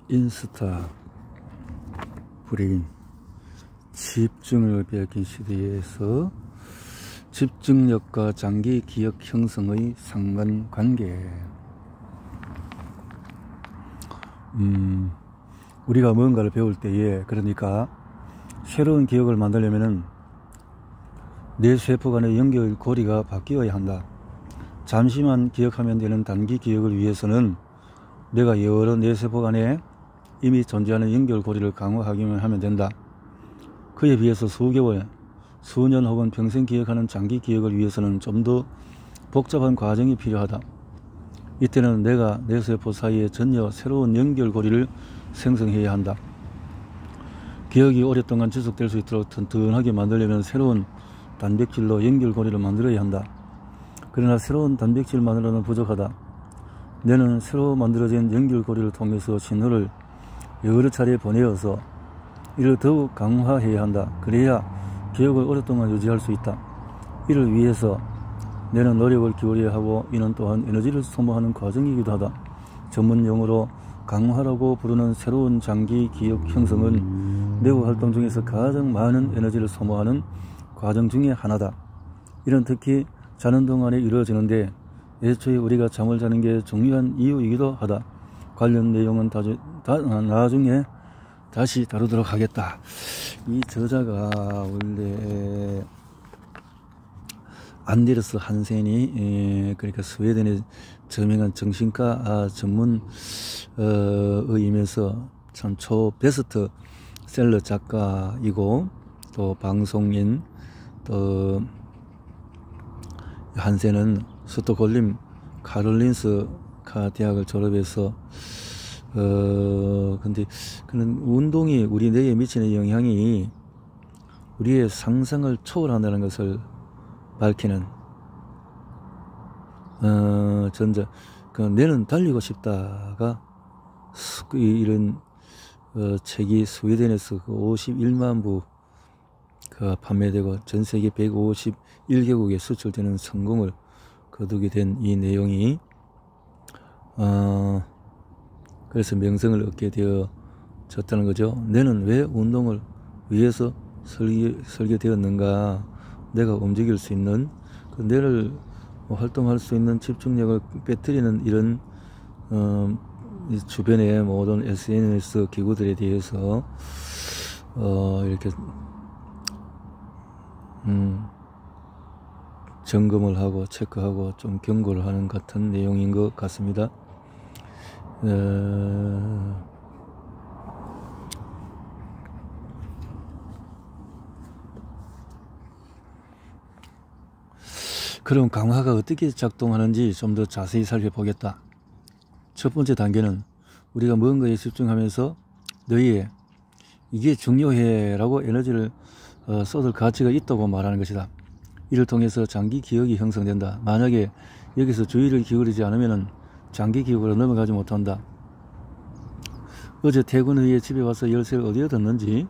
인스타 브레인 집중을 빼앗긴 시대에서 집중력과 장기 기억 형성의 상관관계. 우리가 뭔가를 배울 때에, 그러니까 새로운 기억을 만들려면은 뇌 세포 간의 연결고리가 바뀌어야 한다. 잠시만 기억하면 되는 단기 기억을 위해서는 내가 여러 뇌세포 간에 이미 존재하는 연결고리를 강화하기만 하면 된다. 그에 비해서 수개월, 수년 혹은 평생 기억하는 장기 기억을 위해서는 좀 더 복잡한 과정이 필요하다. 이때는 내가 뇌세포 사이에 전혀 새로운 연결고리를 생성해야 한다. 기억이 오랫동안 지속될 수 있도록 튼튼하게 만들려면 새로운 단백질로 연결고리를 만들어야 한다. 그러나 새로운 단백질만으로는 부족하다. 뇌는 새로 만들어진 연결고리를 통해서 신호를 여러 차례 보내어서 이를 더욱 강화해야 한다. 그래야 기억을 오랫동안 유지할 수 있다. 이를 위해서 뇌는 노력을 기울여야 하고, 이는 또한 에너지를 소모하는 과정이기도 하다. 전문 용어로 강화라고 부르는 새로운 장기 기억 형성은 뇌부 활동 중에서 가장 많은 에너지를 소모하는 과정 중에 하나다. 이는 특히 자는 동안에 이루어지는데, 애초에 우리가 잠을 자는 게 중요한 이유이기도 하다. 관련 내용은 나중에 다시 다루도록 하겠다. 이 저자가 원래 안데르스 한센이, 그러니까 스웨덴의 저명한 정신과 전문 의이면서 참 초베스트 셀러 작가이고, 또 방송인, 또 한센은 스톡홀름 카롤린스카 대학을 졸업해서 근데 그는 운동이 우리 뇌에 미치는 영향이 우리의 상상을 초월한다는 것을 밝히는 전자. 뇌는 달리고 싶다가 이런 책이 스웨덴에서 51만 부가 판매되고 전 세계 151개국에 수출되는 성공을 거두게 된 이 내용이 그래서 명성을 얻게 되어졌다는 거죠. 뇌는 왜 운동을 위해서 설계되었는가? 내가 움직일 수 있는, 그 뇌를 활동할 수 있는 집중력을 빼뜨리는 이런 주변의 모든 SNS 기구들에 대해서 이렇게 점검을 하고 체크하고 좀 경고를 하는 같은 내용인 것 같습니다. 그럼 강화가 어떻게 작동하는지 좀 더 자세히 살펴보겠다. 첫 번째 단계는 우리가 뭔가에 집중하면서 너희의 이게 중요해 라고 에너지를 쏟을 가치가 있다고 말하는 것이다. 이를 통해서 장기 기억이 형성된다. 만약에 여기서 주의를 기울이지 않으면 장기 기억으로 넘어가지 못한다. 어제 퇴근 후에 집에 와서 열쇠를 어디에 뒀는지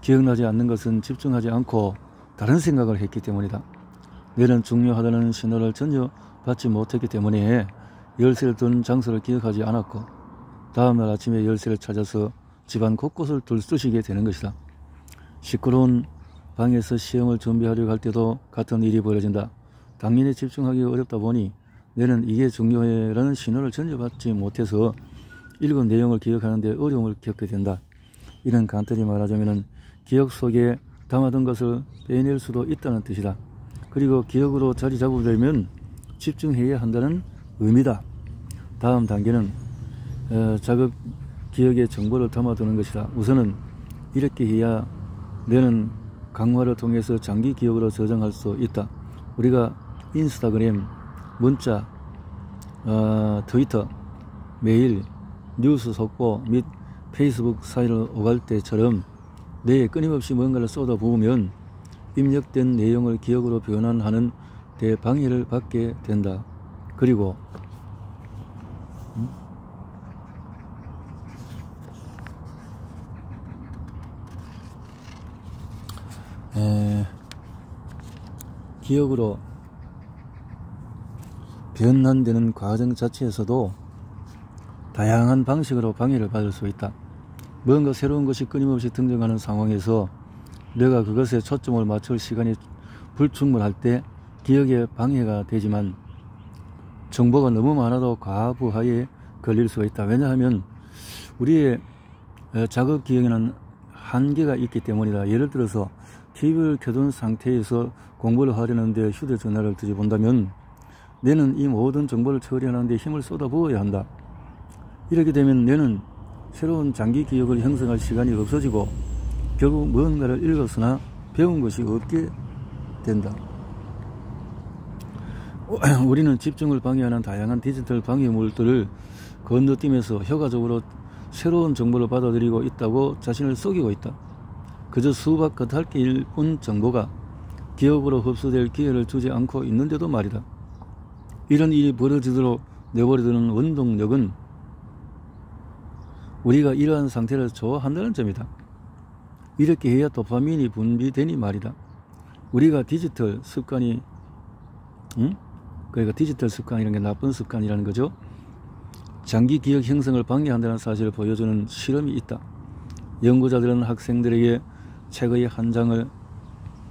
기억나지 않는 것은 집중하지 않고 다른 생각을 했기 때문이다. 뇌는 중요하다는 신호를 전혀 받지 못했기 때문에 열쇠를 둔 장소를 기억하지 않았고, 다음날 아침에 열쇠를 찾아서 집안 곳곳을 들쑤시게 되는 것이다. 시끄러운 방에서 시험을 준비하려고 할 때도 같은 일이 벌어진다. 당연히 집중하기 어렵다 보니 뇌는 이게 중요해 라는 신호를 전혀 받지 못해서 읽은 내용을 기억하는 데 어려움을 겪게 된다. 이는 간단히 말하자면 기억 속에 담아둔 것을 빼낼 수도 있다는 뜻이다. 그리고 기억으로 자리 잡으려면 집중해야 한다는 의미다. 다음 단계는 자극 기억의 정보를 담아두는 것이다. 우선은 이렇게 해야 뇌는 강화를 통해서 장기 기억으로 저장할 수 있다. 우리가 인스타그램, 문자, 트위터, 메일, 뉴스 속보 및 페이스북 사이를 오갈 때처럼 뇌에 끊임없이 뭔가를 쏟아부으면 입력된 내용을 기억으로 변환하는 데 방해를 받게 된다. 그리고 기억으로 변환되는 과정 자체에서도 다양한 방식으로 방해를 받을 수 있다. 뭔가 새로운 것이 끊임없이 등장하는 상황에서 내가 그것에 초점을 맞출 시간이 불충분할 때 기억에 방해가 되지만, 정보가 너무 많아도 과부하에 걸릴 수가 있다. 왜냐하면 우리의 자극 기억에는 한계가 있기 때문이다. 예를 들어서 TV를 켜둔 상태에서 공부를 하려는데 휴대전화를 뒤져본다면 뇌는 이 모든 정보를 처리하는데 힘을 쏟아부어야 한다. 이렇게 되면 뇌는 새로운 장기 기억을 형성할 시간이 없어지고 결국 무언가를 읽었으나 배운 것이 없게 된다. 우리는 집중을 방해하는 다양한 디지털 방해물들을 건너뛰면서 효과적으로 새로운 정보를 받아들이고 있다고 자신을 속이고 있다. 그저 수박 겉핥기일 뿐 정보가 기억으로 흡수될 기회를 주지 않고 있는데도 말이다. 이런 일이 벌어지도록 내버려두는 원동력은 우리가 이러한 상태를 좋아한다는 점이다. 이렇게 해야 도파민이 분비되니 말이다. 우리가 디지털 습관이 그러니까 디지털 습관이라는 게 나쁜 습관이라는 거죠. 장기 기억 형성을 방해한다는 사실을 보여주는 실험이 있다. 연구자들은 학생들에게 책의 한 장을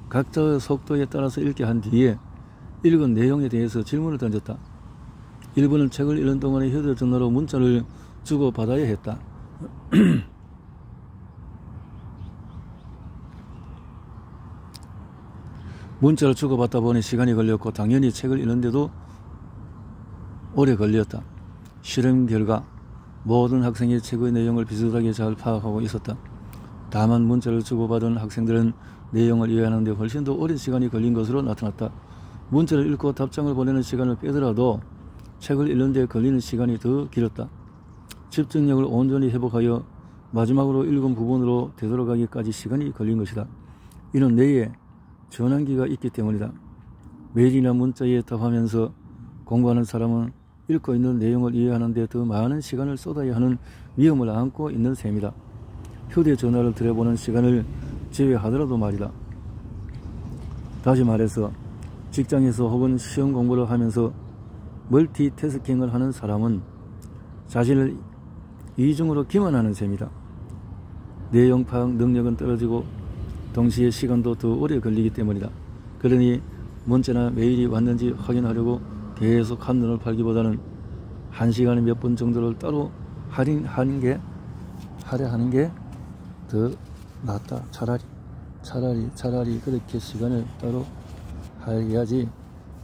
각자의 속도에 따라서 읽게 한 뒤에 읽은 내용에 대해서 질문을 던졌다. 일부는 책을 읽는 동안에 휴대전화로 문자를 주고받아야 했다. 문자를 주고받다 보니 시간이 걸렸고 당연히 책을 읽는데도 오래 걸렸다. 실험 결과 모든 학생이 책의 내용을 비슷하게 잘 파악하고 있었다. 다만 문자를 주고받은 학생들은 내용을 이해하는 데 훨씬 더 오랜 시간이 걸린 것으로 나타났다. 문자를 읽고 답장을 보내는 시간을 빼더라도 책을 읽는 데 걸리는 시간이 더 길었다. 집중력을 온전히 회복하여 마지막으로 읽은 부분으로 되돌아가기까지 시간이 걸린 것이다. 이는 뇌에 전환기가 있기 때문이다. 메일이나 문자에 답하면서 공부하는 사람은 읽고 있는 내용을 이해하는 데 더 많은 시간을 쏟아야 하는 위험을 안고 있는 셈이다. 휴대전화를 들여보는 시간을 제외하더라도 말이다. 다시 말해서 직장에서 혹은 시험 공부를 하면서 멀티태스킹을 하는 사람은 자신을 이중으로 기만하는 셈이다. 내용 파악 능력은 떨어지고 동시에 시간도 더 오래 걸리기 때문이다. 그러니 문자나 메일이 왔는지 확인하려고 계속 한눈을 팔기보다는 1시간에 몇 분 정도를 따로 할애하는 게 더 낫다. 차라리 그렇게 시간을 따로 할애해야지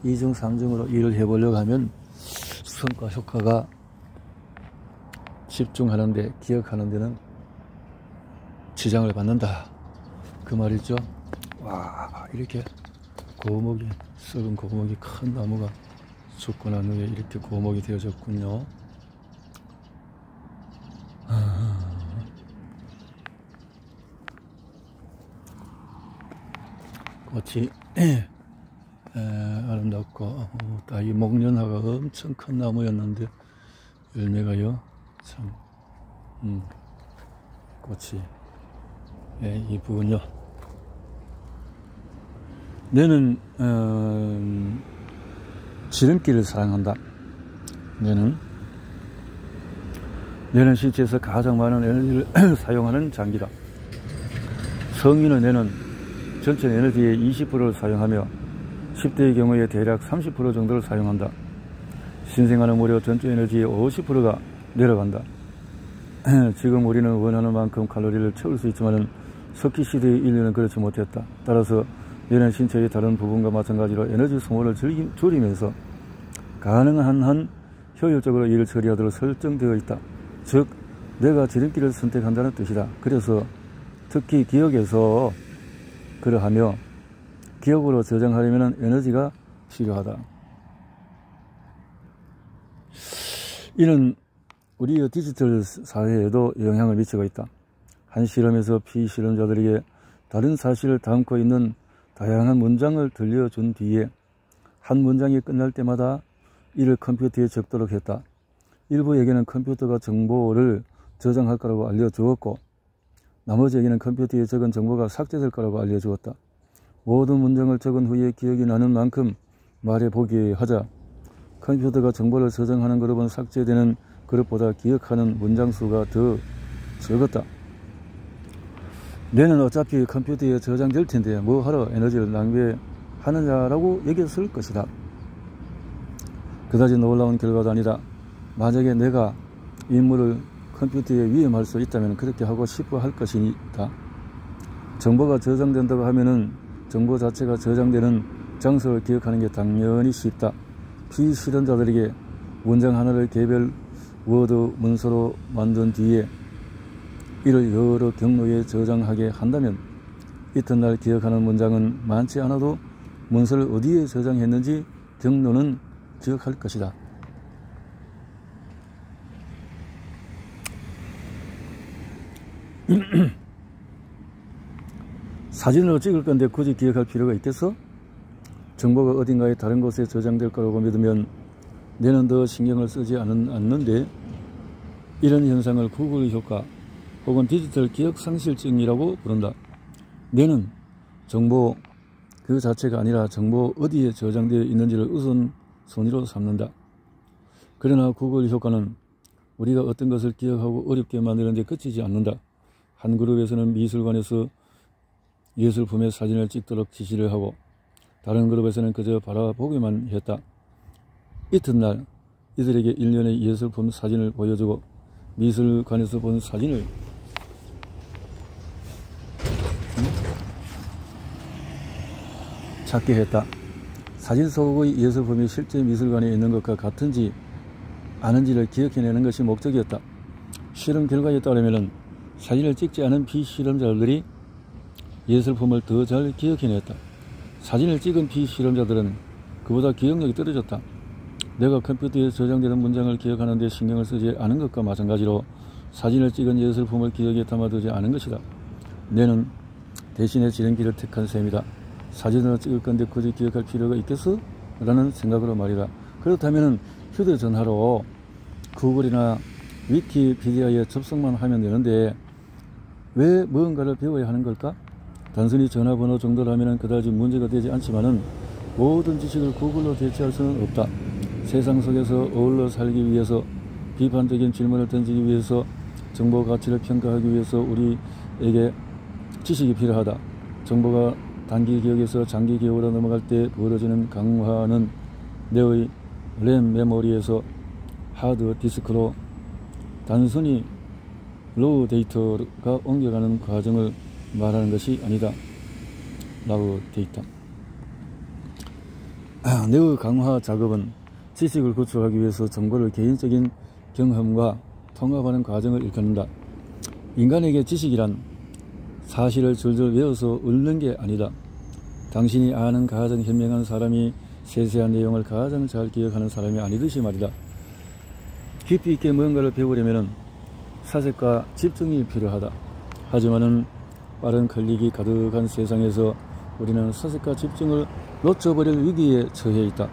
2중 3중으로 일을 해보려고 하면 성과 효과가 집중하는데 기억하는 데는 지장을 받는다. 그 말이죠. 와, 이렇게 고목이, 썩은 고목이, 큰 나무가 죽고 난 후에 이렇게 고목이 되어졌군요. 꽃이 아름답고, 이 목련화가 엄청 큰 나무였는데 열매가요 참 꽃이 이쁘군요. 뇌는 지름길을 사랑한다. 뇌는 신체에서 가장 많은 에너지를 사용하는 장기다. 성인의 뇌는 전체 에너지의 20%를 사용하며 10대의 경우에 대략 30% 정도를 사용한다. 신생아는 무려 전체 에너지의 50%가 내려간다. 지금 우리는 원하는 만큼 칼로리를 채울 수 있지만 석기 시대의 인류는 그렇지 못했다. 따라서 뇌는 신체의 다른 부분과 마찬가지로 에너지 소모를 줄이면서 가능한 한 효율적으로 일을 처리하도록 설정되어 있다. 즉, 뇌가 지름길을 선택한다는 뜻이다. 그래서 특히 기억에서 그러하며 기억으로 저장하려면 에너지가 필요하다. 이는 우리의 디지털 사회에도 영향을 미치고 있다. 한 실험에서 피실험자들에게 다른 사실을 담고 있는 다양한 문장을 들려준 뒤에 한 문장이 끝날 때마다 이를 컴퓨터에 적도록 했다. 일부에게는 컴퓨터가 정보를 저장할 거라고 알려주었고 나머지에게는 컴퓨터에 적은 정보가 삭제될 거라고 알려주었다. 모든 문장을 적은 후에 기억이 나는 만큼 말해보게 하자 컴퓨터가 정보를 저장하는 그룹은 삭제되는 그릇보다 기억하는 문장 수가 더 적었다. 뇌는 어차피 컴퓨터에 저장될 텐데 뭐하러 에너지를 낭비하느냐라고 여겼을 것이다. 그다지 놀라운 결과도 아니다. 만약에 내가 인물을 컴퓨터에 위임할 수 있다면 그렇게 하고 싶어 할 것이다. 정보가 저장된다고 하면은 정보 자체가 저장되는 장소를 기억하는 게 당연히 쉽다. 피실험자들에게 문장 하나를 개별 워드 문서로 만든 뒤에 이를 여러 경로에 저장하게 한다면 이튿날 기억하는 문장은 많지 않아도 문서를 어디에 저장했는지 경로는 기억할 것이다. 사진으로 찍을 건데 굳이 기억할 필요가 있겠어? 정보가 어딘가에 다른 곳에 저장될 거라고 믿으면 뇌는 더 신경을 쓰지 않는데 이런 현상을 구글 효과 혹은 디지털 기억 상실증이라고 부른다. 뇌는 정보 그 자체가 아니라 정보 어디에 저장되어 있는지를 우선순위로 삼는다. 그러나 구글 효과는 우리가 어떤 것을 기억하고 어렵게 만드는 데 그치지 않는다. 한 그룹에서는 미술관에서 예술품의 사진을 찍도록 지시를 하고 다른 그룹에서는 그저 바라보기만 했다. 이튿날 이들에게 일련의 예술품 사진을 보여주고 미술관에서 본 사진을 찾게 했다. 사진 속의 예술품이 실제 미술관에 있는 것과 같은지 아는지를 기억해내는 것이 목적이었다. 실험 결과에 따르면 사진을 찍지 않은 비실험자들이 예술품을 더 잘 기억해냈다. 사진을 찍은 비실험자들은 그보다 기억력이 떨어졌다. 내가 컴퓨터에 저장되는 문장을 기억하는 데 신경을 쓰지 않은 것과 마찬가지로 사진을 찍은 예술품을 기억에 담아두지 않은 것이다. 뇌는 대신에 지름길을 택한 셈이다. 사진으로 찍을 건데 굳이 기억할 필요가 있겠어? 라는 생각으로 말이다. 그렇다면 휴대전화로 구글이나 위키피디아에 접속만 하면 되는데 왜 무언가를 배워야 하는 걸까? 단순히 전화번호 정도라면 그다지 문제가 되지 않지만은 모든 지식을 구글로 대체할 수는 없다. 세상 속에서 어울러 살기 위해서, 비판적인 질문을 던지기 위해서, 정보 가치를 평가하기 위해서 우리에게 지식이 필요하다. 정보가 단기 기억에서 장기 기억으로 넘어갈 때 벌어지는 강화는 뇌의 램 메모리에서 하드 디스크로 단순히 로우 데이터가 옮겨가는 과정을 말하는 것이 아니다. 라고 되어 있다. 뇌의 강화 작업은 지식을 구축하기 위해서 정보를 개인적인 경험과 통합하는 과정을 일컫는다. 인간에게 지식이란 사실을 줄줄 외워서 읊는 게 아니다. 당신이 아는 가장 현명한 사람이 세세한 내용을 가장 잘 기억하는 사람이 아니듯이 말이다. 깊이 있게 무언가를 배우려면 사색과 집중이 필요하다. 하지만은 빠른 클릭이 가득한 세상에서 우리는 사색과 집중을 놓쳐버릴 위기에 처해 있다.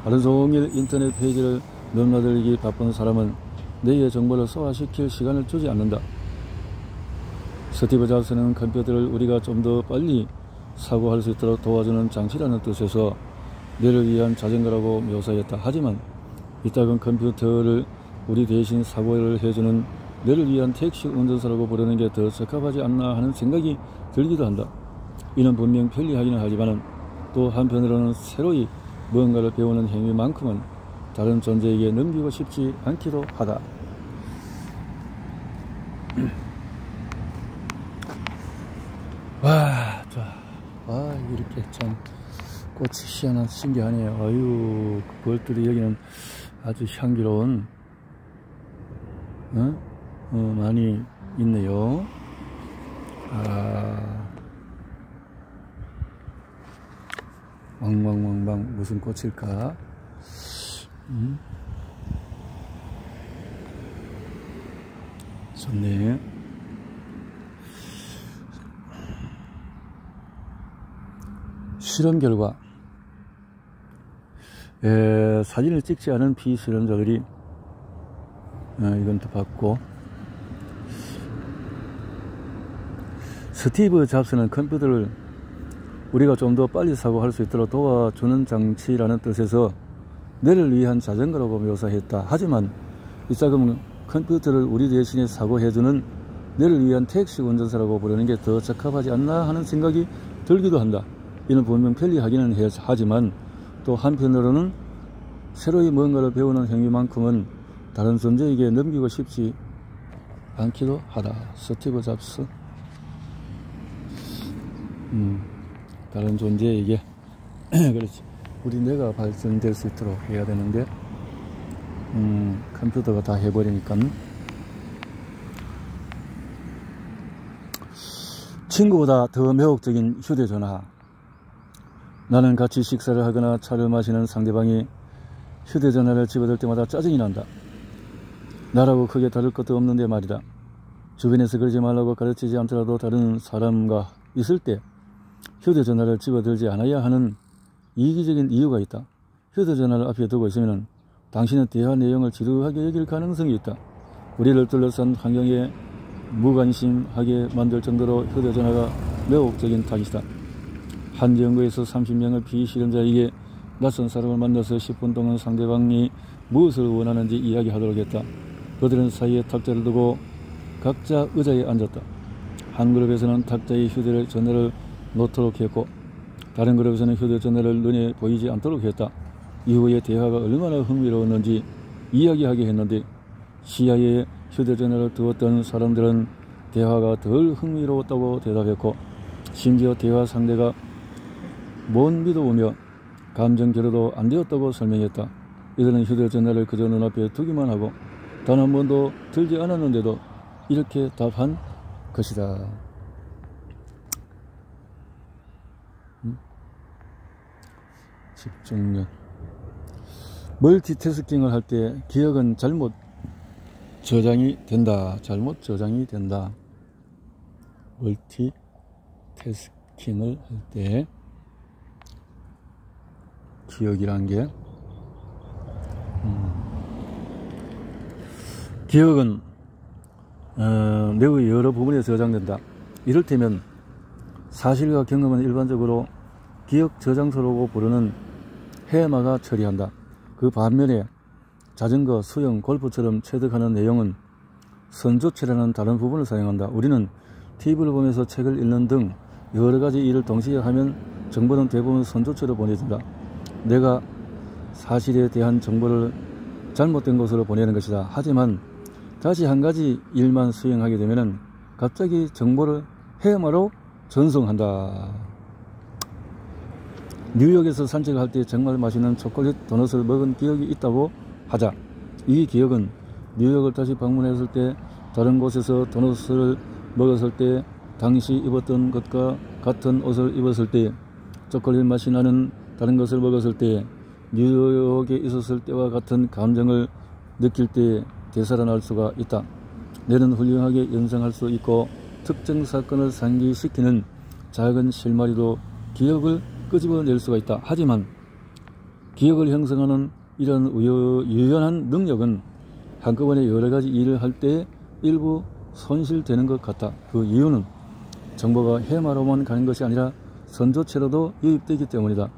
하루 종일 인터넷 페이지를 넘나들기 바쁜 사람은 뇌의 정보를 소화시킬 시간을 주지 않는다. 스티브 잡스는 컴퓨터를 우리가 좀 더 빨리 사고할 수 있도록 도와주는 장치라는 뜻에서 뇌를 위한 자전거라고 묘사했다. 하지만 이따금 컴퓨터를 우리 대신 사고를 해주는 뇌를 위한 택시 운전사라고 부르는 게 더 적합하지 않나 하는 생각이 들기도 한다. 이는 분명 편리하기는 하지만 또 한편으로는 새로이 무언가를 배우는 행위만큼은 다른 존재에게 넘기고 싶지 않기도 하다. 와, 이렇게 참 꽃이 희한한 신기하네요. 아유, 벌들이 여기는 아주 향기로운 많이 있네요. 왕왕왕왕 무슨 꽃일까? 좋네. 실험 결과 사진을 찍지 않은 비실험자들이 이건 또 봤고, 스티브 잡스는 컴퓨터를 우리가 좀 더 빨리 사고할 수 있도록 도와주는 장치라는 뜻에서 뇌를 위한 자전거라고 묘사했다. 하지만 이 자금은 컴퓨터를 우리 대신에 사고해주는 너를 위한 택시 운전사라고 부르는 게 더 적합하지 않나 하는 생각이 들기도 한다. 이는 분명 편리하기는 하지만 또 한편으로는 새로이 뭔가를 배우는 행위만큼은 다른 존재에게 넘기고 싶지 않기도 하다. 스티브 잡스. 다른 존재에게 그렇지. 우리 뇌가 발전될 수 있도록 해야 되는데 컴퓨터가 다 해버리니까. 친구보다 더 매혹적인 휴대전화. 나는 같이 식사를 하거나 차를 마시는 상대방이 휴대전화를 집어들 때마다 짜증이 난다. 나라고 크게 다를 것도 없는데 말이다. 주변에서 그러지 말라고 가르치지 않더라도 다른 사람과 있을 때 휴대전화를 집어들지 않아야 하는 이기적인 이유가 있다. 휴대전화를 앞에 두고 있으면 당신은 대화 내용을 지루하게 여길 가능성이 있다. 우리를 둘러싼 환경에 무관심하게 만들 정도로 휴대전화가 매혹적인 타깃이다. 한 연구에서 30명의 비실험자에게 낯선 사람을 만나서 10분 동안 상대방이 무엇을 원하는지 이야기하도록 했다. 그들은 사이에 탁자를 두고 각자 의자에 앉았다. 한 그룹에서는 탁자의 휴대전화를 놓도록 했고 다른 그룹에서는 휴대전화를 눈에 보이지 않도록 했다. 이후에 대화가 얼마나 흥미로웠는지 이야기하게 했는데 시야에 휴대전화를 두었던 사람들은 대화가 덜 흥미로웠다고 대답했고 심지어 대화 상대가 못 믿어오며 감정 결여도 안 되었다고 설명했다. 이들은 휴대전화를 그저 눈앞에 두기만 하고 단 한 번도 들지 않았는데도 이렇게 답한 것이다. 집중력. 멀티태스킹을 할 때 기억은 잘못 저장이 된다. 잘못 저장이 된다. 멀티태스킹을 할 때 기억이란 게 기억은 매우 여러 부분에 저장된다. 이를테면 사실과 경험은 일반적으로 기억 저장소라고 부르는 해마가 처리한다. 그 반면에 자전거, 수영, 골프처럼 체득하는 내용은 선조체라는 다른 부분을 사용한다. 우리는 TV를 보면서 책을 읽는 등 여러가지 일을 동시에 하면 정보는 대부분 선조체로 보내진다. 내가 사실에 대한 정보를 잘못된 곳으로 보내는 것이다. 하지만 다시 한 가지 일만 수행하게 되면 갑자기 정보를 해마로 전송한다. 뉴욕에서 산책을 할 때 정말 맛있는 초콜릿 도넛을 먹은 기억이 있다고 하자. 이 기억은 뉴욕을 다시 방문했을 때 다른 곳에서 도넛을 먹었을 때 당시 입었던 것과 같은 옷을 입었을 때 초콜릿 맛이 나는 다른 것을 먹었을 때 뉴욕에 있었을 때와 같은 감정을 느낄 때 되살아날 수가 있다. 뇌는 훌륭하게 연상할 수 있고 특정 사건을 상기시키는 작은 실마리로 기억을 끄집어낼 수가 있다. 하지만 기억을 형성하는 이런 유연한 능력은 한꺼번에 여러가지 일을 할 때 일부 손실되는 것 같다. 그 이유는 정보가 해마로만 가는 것이 아니라 선조체로도 유입되기 때문이다.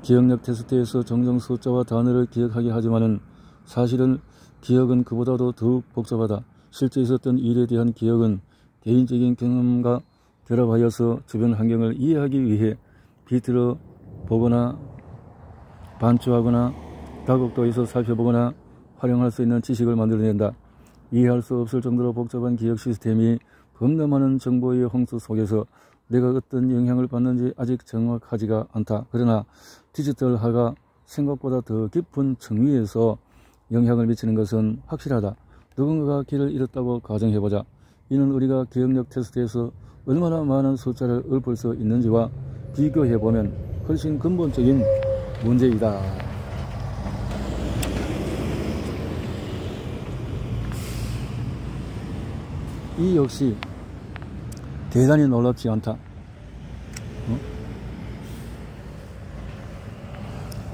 기억력 테스트에서 종종 숫자와 단어를 기억하게 하지만은 사실은 기억은 그보다도 더욱 복잡하다. 실제 있었던 일에 대한 기억은 개인적인 경험과 결합하여서 주변 환경을 이해하기 위해 비틀어 보거나 반추하거나 다국도에서 살펴보거나 활용할 수 있는 지식을 만들어낸다. 이해할 수 없을 정도로 복잡한 기억 시스템이 범람하는 정보의 홍수 속에서 내가 어떤 영향을 받는지 아직 정확하지가 않다. 그러나 디지털화가 생각보다 더 깊은 층위에서 영향을 미치는 것은 확실하다. 누군가가 길을 잃었다고 가정해보자. 이는 우리가 기억력 테스트에서 얼마나 많은 숫자를 읊을 수 있는지와 비교해보면 훨씬 근본적인 문제이다. 이 역시 대단히 놀랍지 않다.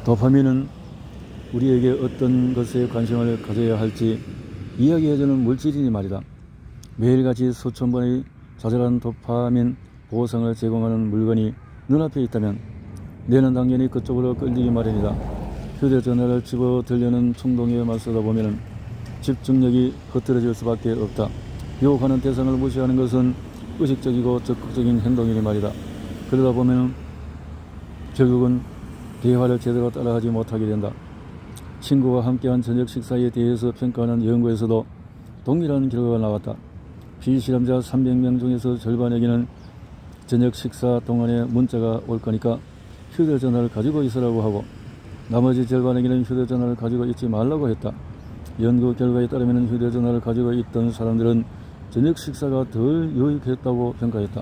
도파민은 우리에게 어떤 것에 관심을 가져야 할지 이야기해주는 물질이니 말이다. 매일같이 수천 번의 자잘한 도파민 보상을 제공하는 물건이 눈앞에 있다면 뇌는 당연히 그쪽으로 끌리기 마련이다. 휴대전화를 집어들려는 충동에 맞서다 보면 집중력이 흐트러질 수밖에 없다. 유혹하는 대상을 무시하는 것은 의식적이고 적극적인 행동이니 말이다. 그러다 보면 결국은 대화를 제대로 따라하지 못하게 된다. 친구와 함께한 저녁 식사에 대해서 평가하는 연구에서도 동일한 결과가 나왔다. 비실험자 300명 중에서 절반에게는 저녁 식사 동안에 문자가 올 거니까 휴대전화를 가지고 있으라고 하고, 나머지 절반에게는 휴대전화를 가지고 있지 말라고 했다. 연구 결과에 따르면 휴대전화를 가지고 있던 사람들은 저녁 식사가 덜 유익했다고 평가했다.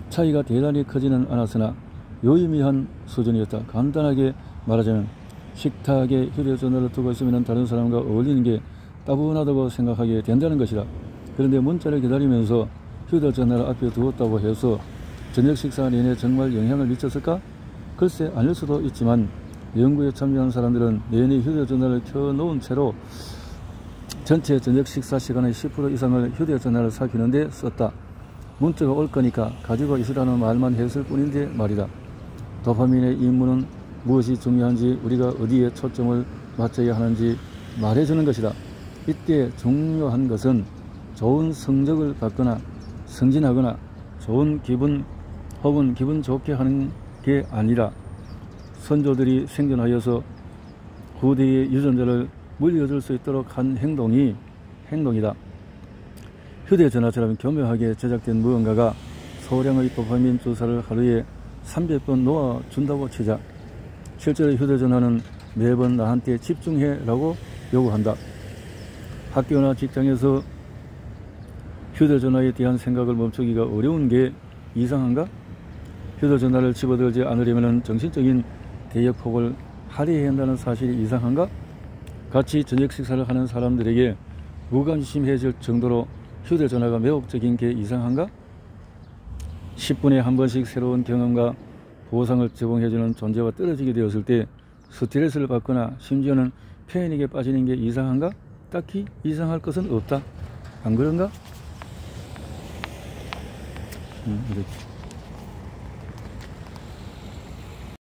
차이가 대단히 크지는 않았으나 유의미한 수준이었다. 간단하게 말하자면 식탁에 휴대전화를 두고 있으면 다른 사람과 어울리는 게 따분하다고 생각하게 된다는 것이다. 그런데 문자를 기다리면서 휴대전화를 앞에 두었다고 해서 저녁 식사 내내 정말 영향을 미쳤을까? 글쎄 아닐 수도 있지만 연구에 참여한 사람들은 내내 휴대전화를 켜놓은 채로 전체 저녁 식사 시간의 10% 이상을 휴대전화를 살피는데 썼다. 문자가 올 거니까 가지고 있으라는 말만 했을 뿐인데 말이다. 도파민의 임무는 무엇이 중요한지, 우리가 어디에 초점을 맞춰야 하는지 말해주는 것이다. 이때 중요한 것은 좋은 성적을 받거나 승진하거나 좋은 기분 혹은 기분 좋게 하는 게 아니라 선조들이 생존하여서 후대의 유전자를 물려줄 수 있도록 한 행동이다. 휴대전화처럼 교묘하게 제작된 무언가가 소량의 도파민 주사를 하루에 300번 놓아준다고 치자. 실제로 휴대전화는 매번 나한테 집중해 라고 요구한다. 학교나 직장에서 휴대전화에 대한 생각을 멈추기가 어려운 게 이상한가? 휴대전화를 집어들지 않으려면 정신적인 대역폭을 할애해야 한다는 사실이 이상한가? 같이 저녁 식사를 하는 사람들에게 무관심해질 정도로 휴대전화가 매혹적인 게 이상한가? 10분에 한 번씩 새로운 경험과 보상을 제공해주는 존재와 떨어지게 되었을 때 스트레스를 받거나 심지어는 패닉에 빠지는 게 이상한가? 딱히 이상할 것은 없다. 안 그런가? 이렇게.